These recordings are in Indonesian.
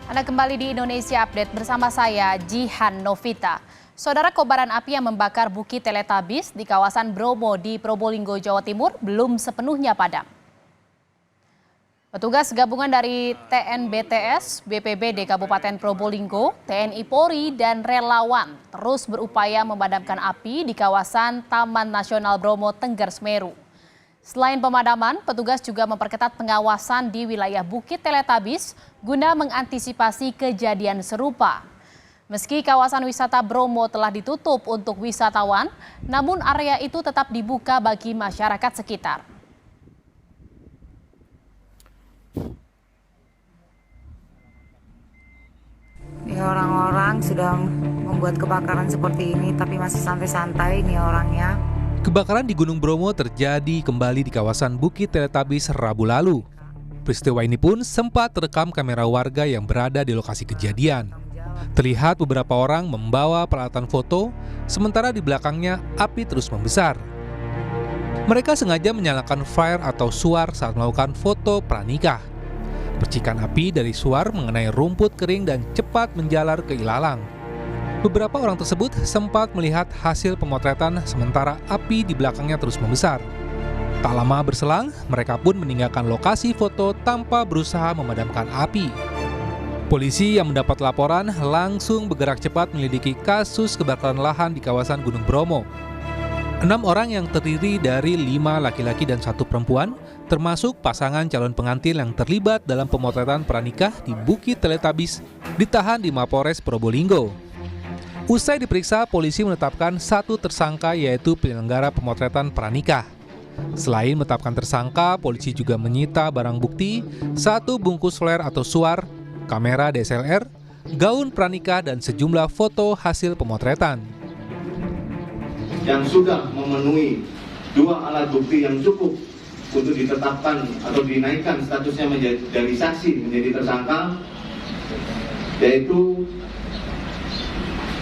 Anda kembali di Indonesia Update bersama saya, Jihan Novita. Saudara, kobaran api yang membakar Bukit Teletabis di kawasan Bromo di Probolinggo, Jawa Timur belum sepenuhnya padam. Petugas gabungan dari TNBTS, BPBD Kabupaten Probolinggo, TNI Polri, dan relawan terus berupaya memadamkan api di kawasan Taman Nasional Bromo Tengger Semeru. Selain pemadaman, petugas juga memperketat pengawasan di wilayah Bukit Teletabis guna mengantisipasi kejadian serupa. Meski kawasan wisata Bromo telah ditutup untuk wisatawan, namun area itu tetap dibuka bagi masyarakat sekitar. Ini orang-orang sudah membuat kebakaran seperti ini, tapi masih santai-santai nih orangnya. Kebakaran di Gunung Bromo terjadi kembali di kawasan Bukit Teletabis Rabu lalu. Peristiwa ini pun sempat terekam kamera warga yang berada di lokasi kejadian. Terlihat beberapa orang membawa peralatan foto, sementara di belakangnya api terus membesar. Mereka sengaja menyalakan flare atau suar saat melakukan foto pranikah. Percikan api dari suar mengenai rumput kering dan cepat menjalar ke ilalang. Beberapa orang tersebut sempat melihat hasil pemotretan sementara api di belakangnya terus membesar. Tak lama berselang, mereka pun meninggalkan lokasi foto tanpa berusaha memadamkan api. Polisi yang mendapat laporan langsung bergerak cepat menyelidiki kasus kebakaran lahan di kawasan Gunung Bromo. 6 orang yang terdiri dari 5 laki-laki dan 1 perempuan, termasuk pasangan calon pengantin yang terlibat dalam pemotretan pranikah di Bukit Teletabis, ditahan di Mapores Probolinggo. Usai diperiksa, polisi menetapkan 1 tersangka yaitu penyelenggara pemotretan pranikah. Selain menetapkan tersangka, polisi juga menyita barang bukti, 1 bungkus flare atau suar, kamera DSLR, gaun pranikah, dan sejumlah foto hasil pemotretan. Yang sudah memenuhi 2 alat bukti yang cukup untuk ditetapkan atau dinaikkan statusnya menjadi dari saksi menjadi tersangka, yaitu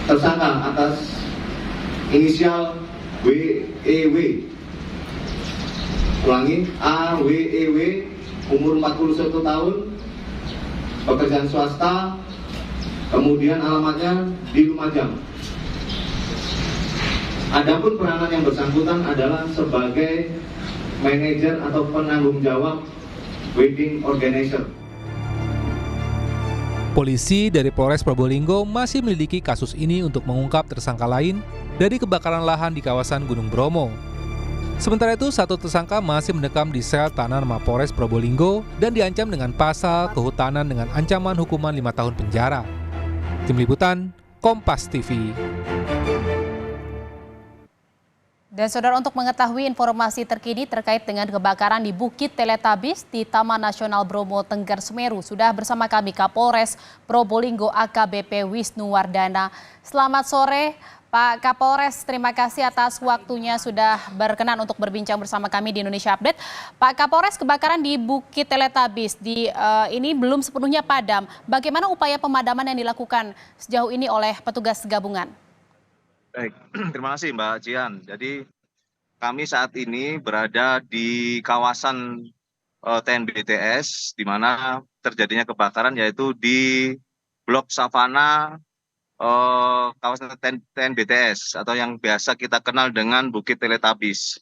tersangka atas inisial WEW, ulangi, AWEW, umur 41 tahun, pekerjaan swasta, kemudian alamatnya di Lumajang. Adapun peranan yang bersangkutan adalah sebagai manajer atau penanggung jawab wedding organizer. Polisi dari Polres Probolinggo masih menyelidiki kasus ini untuk mengungkap tersangka lain dari kebakaran lahan di kawasan Gunung Bromo. Sementara itu, 1 tersangka masih mendekam di sel tahanan Mapores Probolinggo dan diancam dengan pasal kehutanan dengan ancaman hukuman 5 tahun penjara. Tim Liputan, Kompas TV. Dan saudara, untuk mengetahui informasi terkini terkait dengan kebakaran di Bukit Teletabis di Taman Nasional Bromo Tengger Semeru, sudah bersama kami Kapolres Probolinggo AKBP Wisnu Wardana. Selamat sore Pak Kapolres, terima kasih atas waktunya sudah berkenan untuk berbincang bersama kami di Indonesia Update. Pak Kapolres, kebakaran di Bukit Teletabis ini belum sepenuhnya padam. Bagaimana upaya pemadaman yang dilakukan sejauh ini oleh petugas gabungan? Baik, terima kasih Mbak Jian. Jadi kami saat ini berada di kawasan TNBTS, di mana terjadinya kebakaran yaitu di Blok Savana kawasan TNBTS atau yang biasa kita kenal dengan Bukit Teletabis.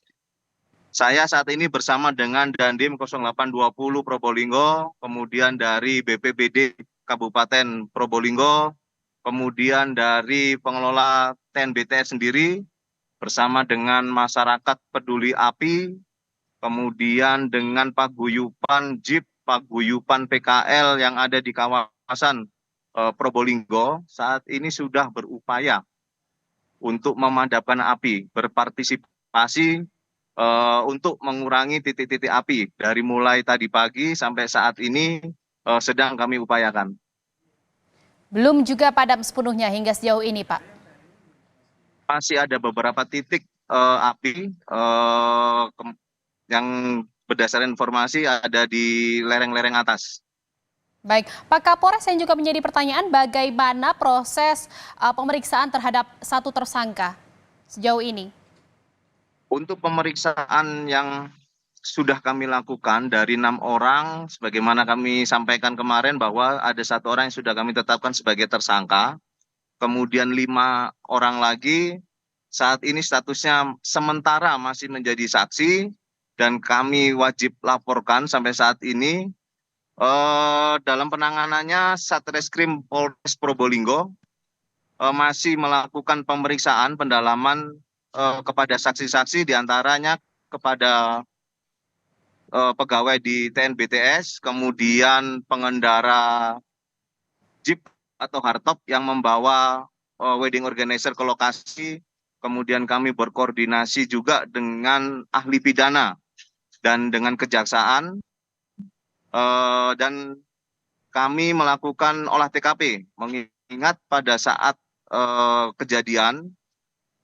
Saya saat ini bersama dengan Dandim 0820 Probolinggo, kemudian dari BPBD Kabupaten Probolinggo, kemudian dari pengelola TNBTS sendiri bersama dengan masyarakat peduli api, kemudian dengan paguyuban JIP, paguyuban PKL yang ada di kawasan Probolinggo, saat ini sudah berupaya untuk memadamkan api, berpartisipasi untuk mengurangi titik-titik api dari mulai tadi pagi sampai saat ini sedang kami upayakan. Belum juga padam sepenuhnya hingga sejauh ini, Pak? Masih ada beberapa titik api yang berdasarkan informasi ada di lereng-lereng atas. Baik, Pak Kapolres, yang juga menjadi pertanyaan, bagaimana proses pemeriksaan terhadap 1 tersangka sejauh ini? Untuk pemeriksaan yang sudah kami lakukan dari 6 orang, sebagaimana kami sampaikan kemarin bahwa ada 1 orang yang sudah kami tetapkan sebagai tersangka, kemudian 5 orang lagi saat ini statusnya sementara masih menjadi saksi dan kami wajib laporkan sampai saat ini. Dalam penanganannya Satreskrim Polres Probolinggo masih melakukan pemeriksaan pendalaman kepada saksi-saksi, diantaranya kepada pegawai di TNBTS, kemudian pengendara jeep atau hardtop yang membawa wedding organizer ke lokasi, kemudian kami berkoordinasi juga dengan ahli pidana dan dengan kejaksaan, dan kami melakukan olah TKP, mengingat pada saat kejadian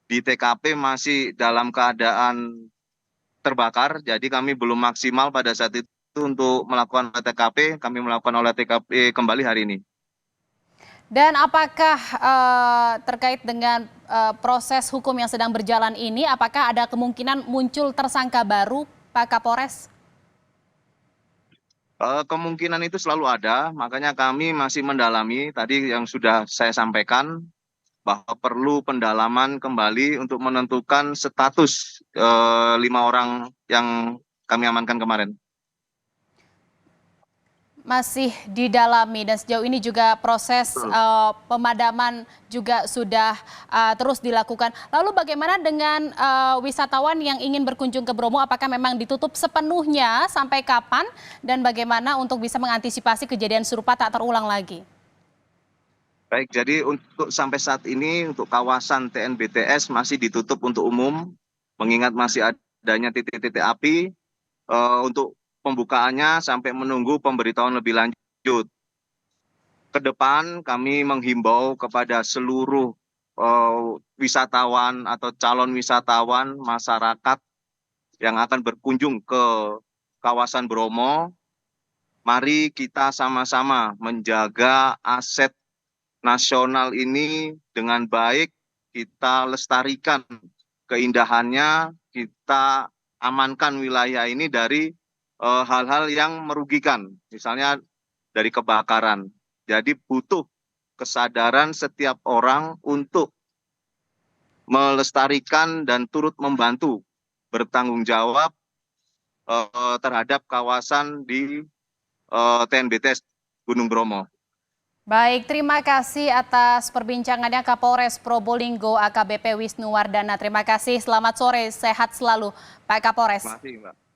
di TKP masih dalam keadaan terbakar, jadi kami belum maksimal pada saat itu untuk melakukan olah TKP. Kami melakukan olah TKP kembali hari ini. Dan apakah terkait dengan proses hukum yang sedang berjalan ini, apakah ada kemungkinan muncul tersangka baru, Pak Kapolres? Kemungkinan itu selalu ada, makanya kami masih mendalami tadi yang sudah saya sampaikan, bahwa perlu pendalaman kembali untuk menentukan status 5 orang yang kami amankan kemarin. Masih didalami dan sejauh ini juga proses pemadaman juga sudah terus dilakukan. Lalu bagaimana dengan wisatawan yang ingin berkunjung ke Bromo, apakah memang ditutup sepenuhnya sampai kapan dan bagaimana untuk bisa mengantisipasi kejadian serupa tak terulang lagi? Baik, jadi untuk sampai saat ini untuk kawasan TNBTS masih ditutup untuk umum, mengingat masih adanya titik-titik api. Untuk pembukaannya sampai menunggu pemberitahuan lebih lanjut. Ke depan kami menghimbau kepada seluruh wisatawan atau calon wisatawan masyarakat yang akan berkunjung ke kawasan Bromo, mari kita sama-sama menjaga aset nasional ini dengan baik, kita lestarikan keindahannya, kita amankan wilayah ini dari hal-hal yang merugikan, misalnya dari kebakaran. Jadi butuh kesadaran setiap orang untuk melestarikan dan turut membantu bertanggung jawab terhadap kawasan di TNBTS Gunung Bromo. Baik, terima kasih atas perbincangannya Kapolres Probolinggo AKBP Wisnu Wardana. Terima kasih, selamat sore, sehat selalu Pak Kapolres. Terima kasih, Mbak.